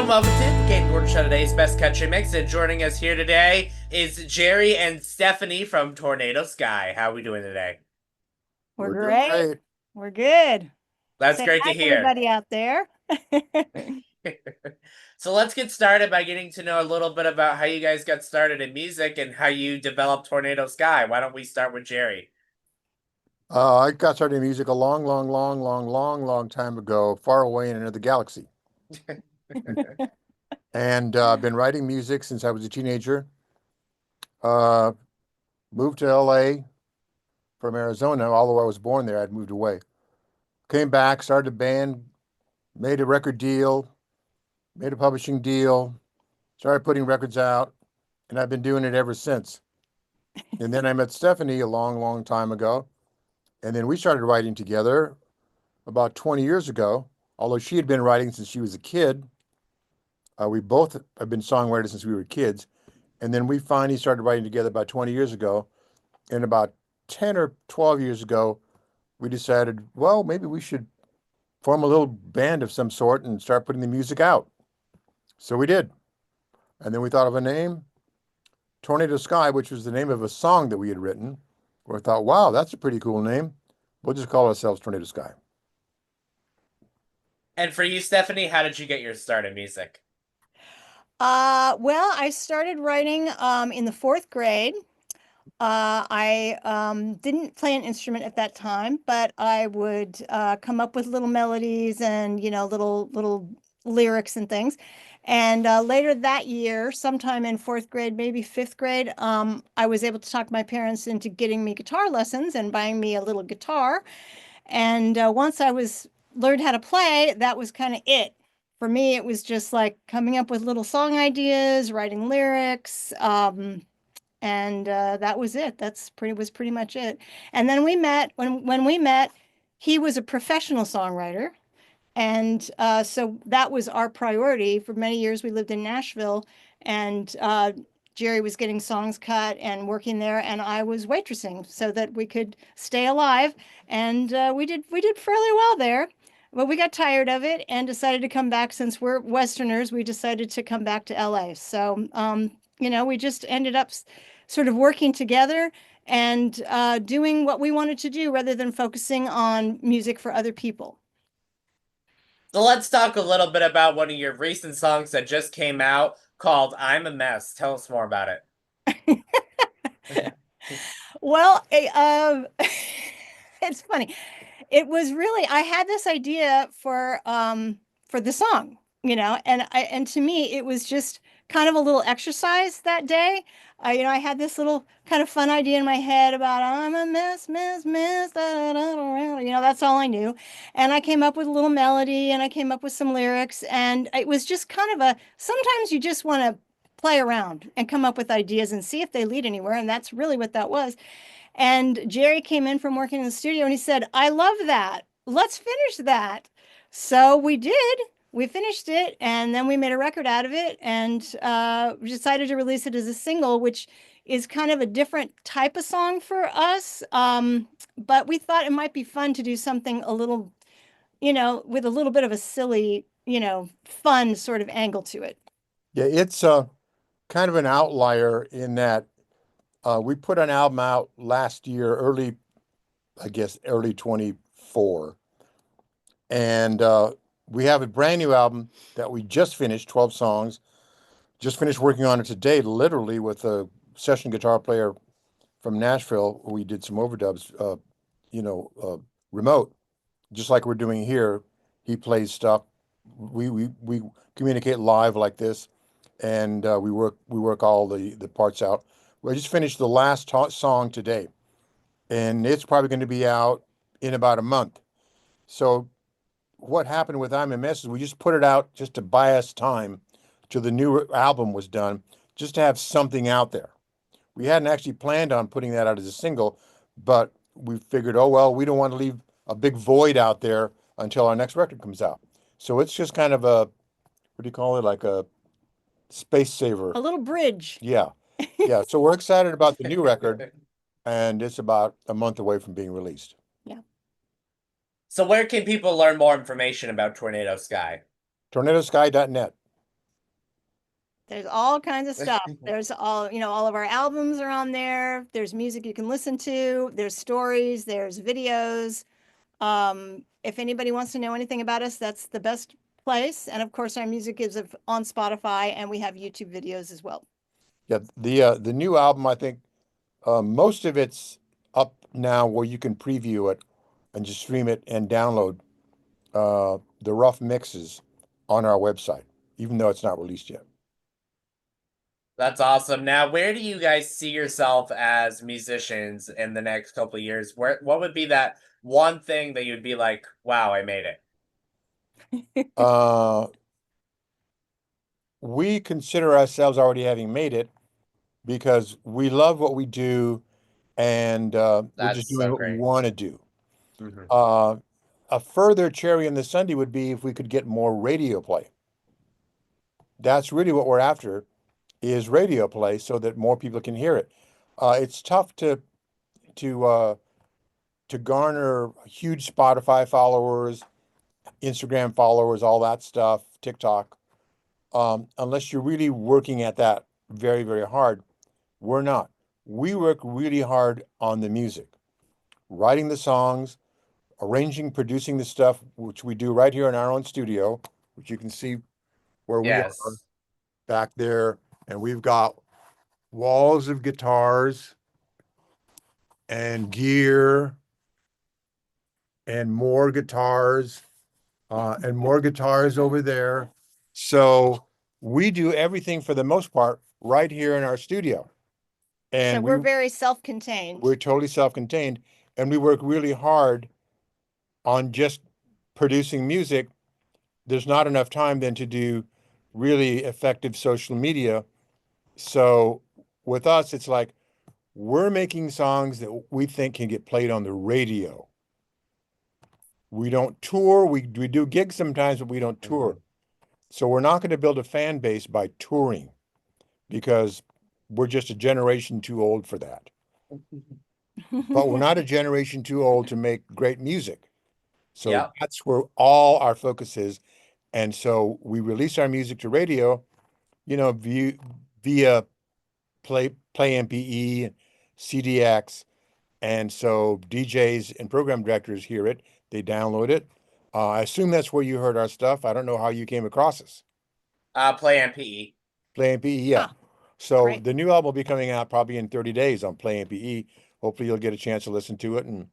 welcome to the Kate and Gordon Show, today's best country mix. And joining us here today is Jerry and Stephanie from Tornado Sky. How are we doing today? We're Doing great. great. We're good. That's Say great to hi, hear. everybody out there. So let's get started by getting to know a little bit about how you guys got started in music and how you developed Tornado Sky. Why don't we start with Jerry? I got started in music a long time ago, far away in another galaxy. And I've been writing music since I was a teenager. Uh, Moved to LA from Arizona, although I was born there, I'd moved away. Came back, started a band, made a record deal, made a publishing deal, started putting records out, and I've been doing it ever since. And then I met Stephanie a long time ago, and then we started writing together about 20 years ago, although she had been writing since she was a kid. We both have been songwriters since we were kids. And then we finally started writing together about 20 years ago. And about 10 or 12 years ago, we decided, well, maybe we should form a little band of some sort and start putting the music out. So we did. And then we thought of a name, Tornado Sky, which was the name of a song that we had written. We thought, wow, that's a pretty cool name. We'll just call ourselves Tornado Sky. And for you, Stephanie, how did you get your start in music? Well, I started writing in the fourth grade. I didn't play an instrument at that time, but I would come up with little melodies and little lyrics and things. And later that year, sometime in fourth grade, maybe fifth grade, I was able to talk my parents into getting me guitar lessons and buying me a little guitar. And once I was learned how to play, that was kind of it. For me, it was just like coming up with little song ideas, writing lyrics, and that was it. Was pretty much it. And then we met. When we met, he was a professional songwriter, and so that was our priority. For many years, we lived in Nashville, and Jerry was getting songs cut and working there, and I was waitressing so that we could stay alive. And we did fairly well there. But we got tired of it and decided to come back. Since we're Westerners, we decided to come back to LA. So, we just ended up sort of working together and doing what we wanted to do rather than focusing on music for other people. So let's talk a little bit about one of your recent songs that just came out called I'm a Mess. Tell us more about it. Well, it's funny. It was really I had this idea for the song, and to me it was just kind of a little exercise that day. I had this little kind of fun idea in my head about I'm a mess, da, da, da, da, that's all I knew. And I came up with a little melody and I came up with some lyrics, and it was just kind of sometimes you just want to play around and come up with ideas and see if they lead anywhere, and that's really what that was. And Jerry came in from working in the studio and he said, I love that. Let's finish that. So we did. We finished it and then we made a record out of it, and we decided to release it as a single, which is kind of a different type of song for us. But we thought it might be fun to do something a little, with a little bit of a silly, fun sort of angle to it. Yeah, it's kind of an outlier in that we put an album out last year, I guess, early 24. And we have a brand new album that we just finished, 12 songs. Just finished working on it today, literally, with a session guitar player from Nashville. We did some overdubs, remote, just like we're doing here. He plays stuff. We communicate live like this, and we work all the parts out. We just finished the last song today, and it's probably going to be out in about a month. So what happened with I'm a Mess is we just put it out just to buy us time till the new album was done, just to have something out there. We hadn't actually planned on putting that out as a single, but we figured, oh well, we don't want to leave a big void out there until our next record comes out. So it's just kind of what do you call it? Like a space saver. A little bridge. Yeah. Yeah. So we're excited about the new record, it. and it's about a month away from being released. Yeah. So where can people learn more information about Tornado Sky? TornadoSky.net. There's all kinds of stuff. There's all, all of our albums are on there. There's music you can listen to. There's stories. There's videos. If anybody wants to know anything about us, that's the best place. And of course, our music is on Spotify, and we have YouTube videos as well. Yeah, the new album, I think most of it's up now where you can preview it and just stream it and download the rough mixes on our website, even though it's not released yet. That's awesome. Now, where do you guys see yourself as musicians in the next couple of years? What would be that one thing that you'd be like, wow, I made it? We consider ourselves already having made it because we love what we do and we're just That's doing so what we great. want to do. Mhm. A further cherry on the sundae would be if we could get more radio play. That's really what we're after, is radio play so that more people can hear it. It's tough to garner huge Spotify followers, Instagram followers, all that stuff, TikTok, unless you're really working at that very, very hard. We're not. We work really hard on the music, writing the songs, arranging, producing the stuff, which we do right here in our own studio, which you can see where we are Yes. back there. And we've got walls of guitars and gear and more guitars and more guitars over there. So we do everything for the most part right here in our studio. So And we're very self-contained. we're totally self-contained, and we work really hard on just producing music. There's not enough time then to do really effective social media. So with us, it's like we're making songs that we think can get played on the radio. We don't tour. We do gigs sometimes, but we don't tour. Mhm. So we're not going to build a fan base by touring because we're just a generation too old for that. But we're not a generation too old to make great music. So Yep. that's where all our focus is. And so we release our music to radio, via Play MPE, CDX. And so DJs and program directors hear it, they download it. I assume that's where you heard our stuff. I don't know how you came across us. Play MPE. Play MPE, yeah. Ah, So great. the new album will be coming out probably in 30 days on Play MPE. Hopefully you'll get a chance to listen to it and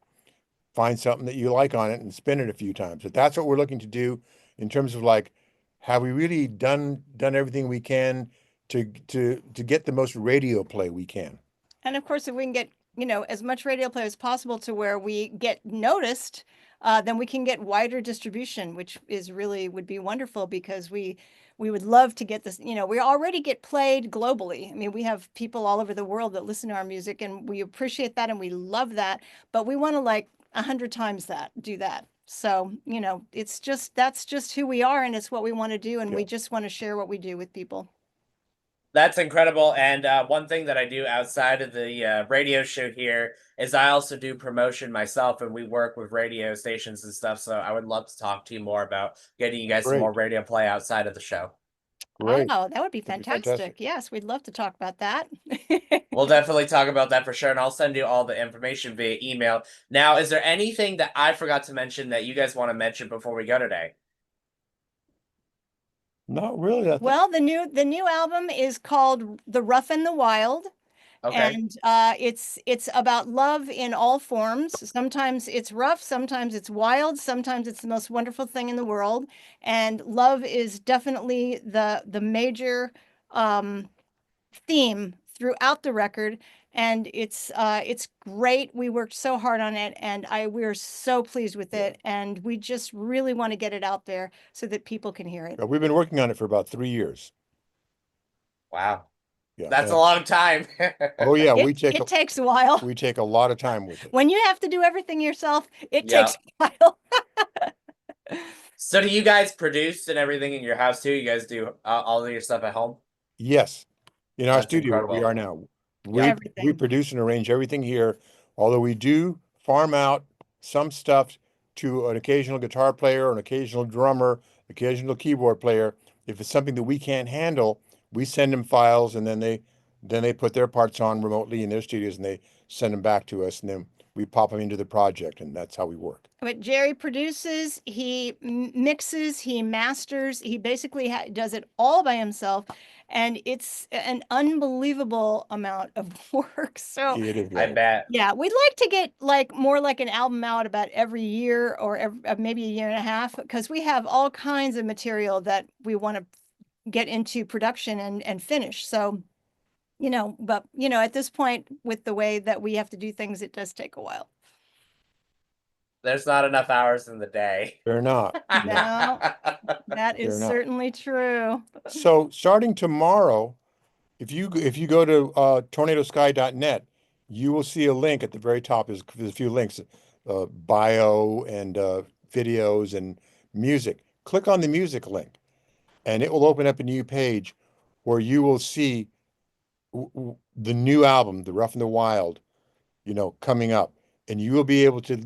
find something that you like on it and spin it a few times. But that's what we're looking to do in terms of like, have we really done everything we can to get the most radio play we can? And of course, if we can get, as much radio play as possible to where we get noticed, then we can get wider distribution, which is really would be wonderful because we would love to get this, we already get played globally. I mean, we have people all over the world that listen to our music, and we appreciate that and we love that, but we want to like 100 times that, do that. So, that's just who we are, and it's what we want to do, and Yeah. we just want to share what we do with people. That's incredible. And one thing that I do outside of the radio show here is I also do promotion myself, and we work with radio stations and stuff. So I would love to talk to you more about getting you guys some more Great. radio play outside of the show. Great. Oh, that would be That'd be fantastic. fantastic. Yes, we'd love to talk about that. We'll definitely talk about that for sure. And I'll send you all the information via email. Now, is there anything that I forgot to mention that you guys want to mention before we go today? Not really. I think Well, the new album is called The Rough and the Wild. Okay. And it's about love in all forms. Sometimes it's rough, sometimes it's wild, sometimes it's the most wonderful thing in the world. And love is definitely the major theme throughout the record. And it's great. We worked so hard on it, and we're so pleased with it. And we just really want to get it out there so that people can hear it. we've been working on it for about 3 years. Wow. Yeah. That's a and- long time. Oh yeah, It takes a while. we take a lot of time with it. When you have to do everything yourself, it Yeah. takes a while. So do you guys produce and everything in your house too? You guys do all of your stuff at home? Yes. In our That's studio where we incredible. are now. Yeah. We Everything. produce and arrange everything here, although we do farm out some stuff to an occasional guitar player, an occasional drummer, occasional keyboard player. If it's something that we can't handle, We send them files, and then they put their parts on remotely in their studios, and they send them back to us, and then we pop them into the project, and that's how we work. But Jerry produces, he mixes, he masters, he basically does it all by himself, and it's an unbelievable amount of work. So It is I great. bet. yeah, we'd like to get like more like an album out about every year or maybe a year and a half, because we have all kinds of material that we want to get into production and finish. So, but at this point, with the way that we have to do things, it does take a while. There's not enough hours in the day. They're not. No, that is They're not. certainly true. So starting tomorrow, if you go to tornadosky.net, you will see a link at the very top. There's a few links, bio and videos and music. Click on the music link, and it will open up a new page where you will see the new album, The Rough and the Wild, coming up, and you will be able to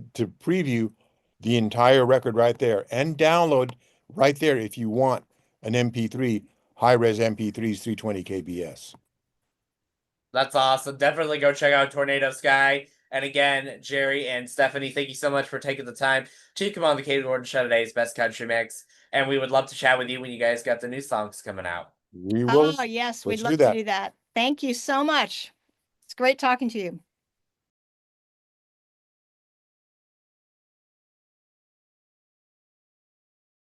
preview the entire record right there and download right there if you want an MP3, high-res MP3s, 320 KBS. That's awesome. Definitely go check out Tornado Sky. And again, Jerry and Stephanie, thank you so much for taking the time to come on the Katie Gordon Show today's Best Country Mix. And we would love to chat with you when you guys got the new songs coming out. We will. Oh, yes, we'd Let's love do to that. do that. Thank you so much. It's great talking to you.